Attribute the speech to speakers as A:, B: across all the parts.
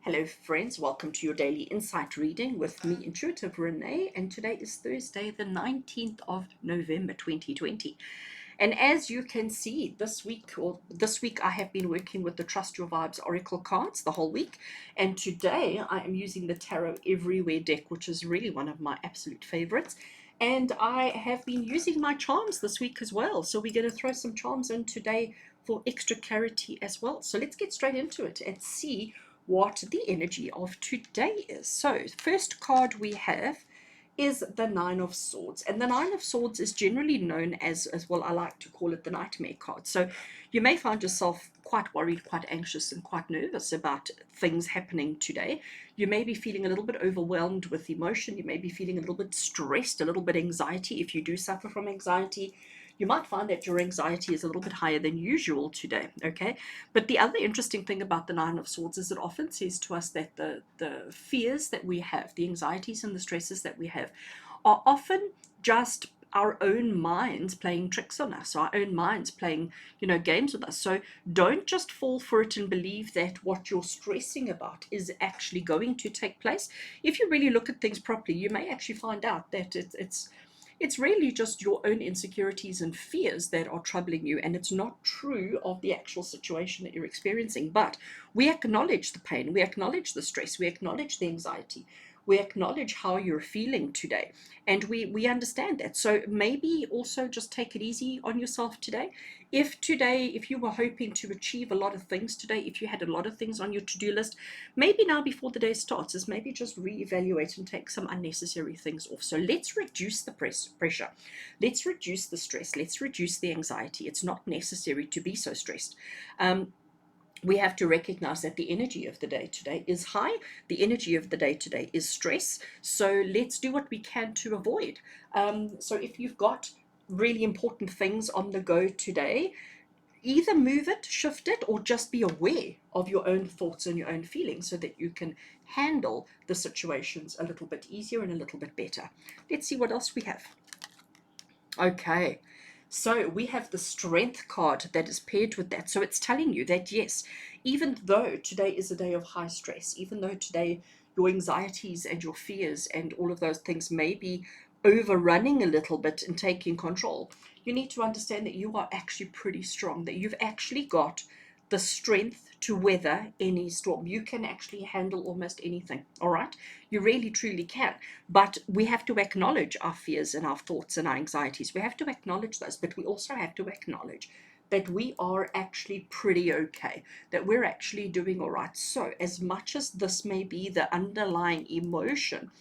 A: Hello friends, welcome to your daily insight reading with me, Intuitive Rene, and today is Thursday the 19th of November 2020. And as you can see, this week I have been working with the Trust Your Vibes Oracle cards the whole week, and today I am using the Tarot Everywhere deck, which is really one of my absolute favorites. And I have been using my charms this week as well, so we're going to throw some charms in today for extra clarity as well. So let's get straight into it and see what the energy of today is. So first card we have is the Nine of Swords, and the Nine of Swords is generally known as well, I like to call it the nightmare card. So you may find yourself quite worried, quite anxious, and quite nervous about things happening today. You may be feeling a little bit overwhelmed with emotion. You may be feeling a little bit stressed, a little bit anxiety. If you do suffer from anxiety, you might find that your anxiety is a little bit higher than usual today, okay? But the other interesting thing about the Nine of Swords is it often says to us that the fears that we have, the anxieties and the stresses that we have, are often just our own minds playing tricks on us, our own minds playing, games with us. So don't just fall for it and believe that what you're stressing about is actually going to take place. If you really look at things properly, you may actually find out that it's really just your own insecurities and fears that are troubling you, and it's not true of the actual situation that you're experiencing. But we acknowledge the pain, we acknowledge the stress, we acknowledge the anxiety, we acknowledge how you're feeling today, and we understand that. So maybe also just take it easy on yourself today. If you were hoping to achieve a lot of things today, if you had a lot of things on your to-do list, maybe now before the day starts is maybe just reevaluate and take some unnecessary things off. So let's reduce the pressure, let's reduce the stress, let's reduce the anxiety. It's not necessary to be so stressed. We have to recognize that the energy of the day today is high. The energy of the day today is stress. So let's do what we can to avoid. So if you've got really important things on the go today, either move it, shift it, or just be aware of your own thoughts and your own feelings so that you can handle the situations a little bit easier and a little bit better. Let's see what else we have. Okay, so we have the Strength card that is paired with that. So it's telling you that yes, even though today is a day of high stress, even though today your anxieties and your fears and all of those things may be overrunning a little bit and taking control, you need to understand that you are actually pretty strong, that you've actually got the strength to weather any storm. You can actually handle almost anything, all right? You really, truly can. But we have to acknowledge our fears and our thoughts and our anxieties. We have to acknowledge those, but we also have to acknowledge that we are actually pretty okay, that we're actually doing all right. So as much as this may be the underlying emotion,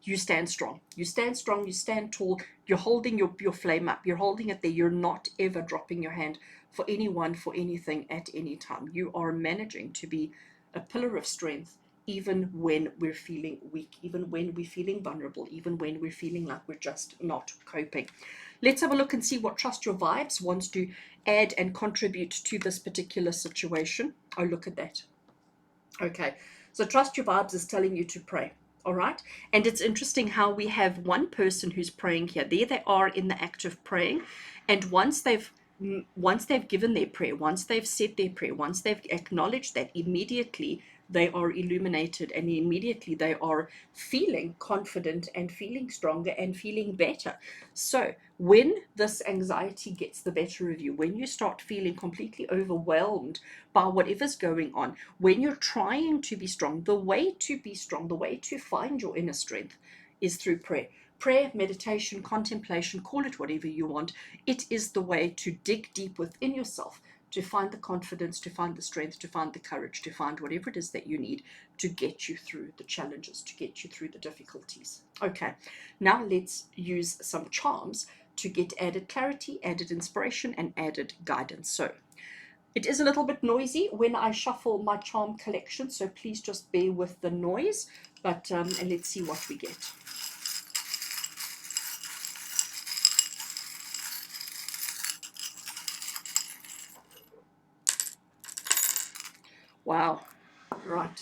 A: you stand strong. You stand strong, you stand tall, you're holding your flame up, you're holding it there, you're not ever dropping your hand for anyone, for anything, at any time. You are managing to be a pillar of strength, even when we're feeling weak, even when we're feeling vulnerable, even when we're feeling like we're just not coping. Let's have a look and see what Trust Your Vibes wants to add and contribute to this particular situation. Oh, look at that. Okay, so Trust Your Vibes is telling you to pray. All right. And it's interesting how we have one person who's praying here. There they are in the act of praying. And once they've given their prayer, once they've said their prayer, once they've acknowledged that, immediately they are illuminated and immediately they are feeling confident and feeling stronger and feeling better. So when this anxiety gets the better of you, when you start feeling completely overwhelmed by whatever's going on, when you're trying to be strong, the way to be strong, the way to find your inner strength is through prayer. Prayer, meditation, contemplation, call it whatever you want. It is the way to dig deep within yourself, to find the confidence, to find the strength, to find the courage, to find whatever it is that you need to get you through the challenges, to get you through the difficulties. Okay, now let's use some charms to get added clarity, added inspiration, and added guidance. So it is a little bit noisy when I shuffle my charm collection, so please just bear with the noise. But and let's see what we get. Wow, right.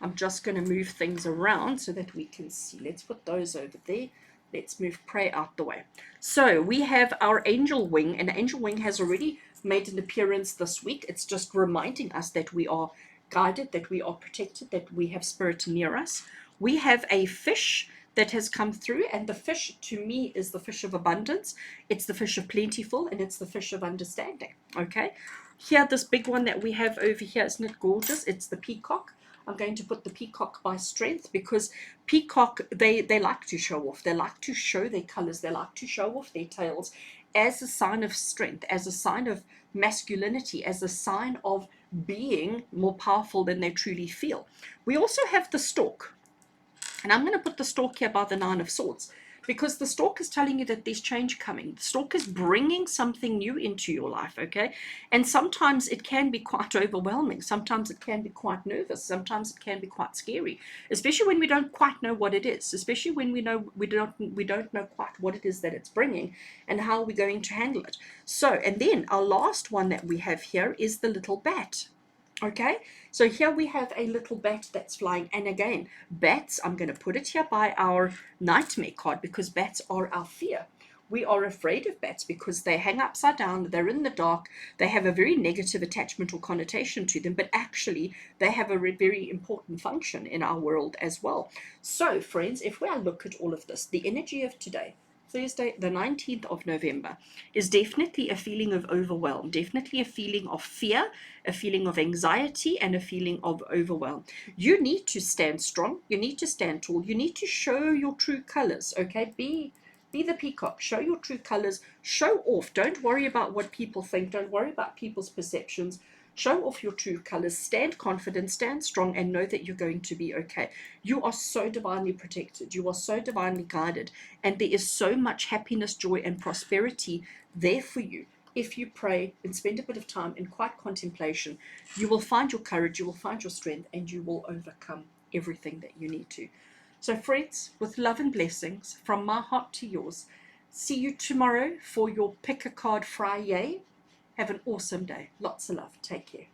A: I'm just going to move things around so that we can see. Let's put those over there. Let's move prey out the way. So we have our angel wing, and angel wing has already made an appearance this week. It's just reminding us that we are guided, that we are protected, that we have spirit near us. We have a fish that has come through, and the fish to me is the fish of abundance, it's the fish of plentiful, and it's the fish of understanding. Okay, here, this big one that we have over here, isn't it gorgeous? It's the peacock. I'm going to put the peacock by strength, because peacock, they like to show off, they like to show their colors, they like to show off their tails as a sign of strength, as a sign of masculinity, as a sign of being more powerful than they truly feel. We also have the stork, and I'm going to put the stork here by the Nine of Swords, because the stork is telling you that there's change coming. The stork is bringing something new into your life, okay? And sometimes it can be quite overwhelming. Sometimes it can be quite nervous. Sometimes it can be quite scary, especially when we don't quite know what it is, especially when we don't know quite what it is that it's bringing and how we're going to handle it. So, and then our last one that we have here is the little bat. Okay, so here we have a little bat that's flying, and again, bats, I'm going to put it here by our nightmare card, because bats are our fear. We are afraid of bats because they hang upside down, they're in the dark, they have a very negative attachment or connotation to them, but actually they have a very important function in our world as well. So friends, if we look at all of this, the energy of today, Thursday, the 19th of November, is definitely a feeling of overwhelm, definitely a feeling of fear, a feeling of anxiety, and a feeling of overwhelm. You need to stand strong, you need to stand tall, you need to show your true colors, okay? Be the peacock, show your true colors, show off. Don't worry about what people think, don't worry about people's perceptions. Show off your true colors, stand confident, stand strong, and know that you're going to be okay. You are so divinely protected, you are so divinely guided, and there is so much happiness, joy, and prosperity there for you. If you pray and spend a bit of time in quiet contemplation, you will find your courage, you will find your strength, and you will overcome everything that you need to. So, friends, with love and blessings from my heart to yours, see you tomorrow for your Pick a Card Friday. Have an awesome day. Lots of love. Take care.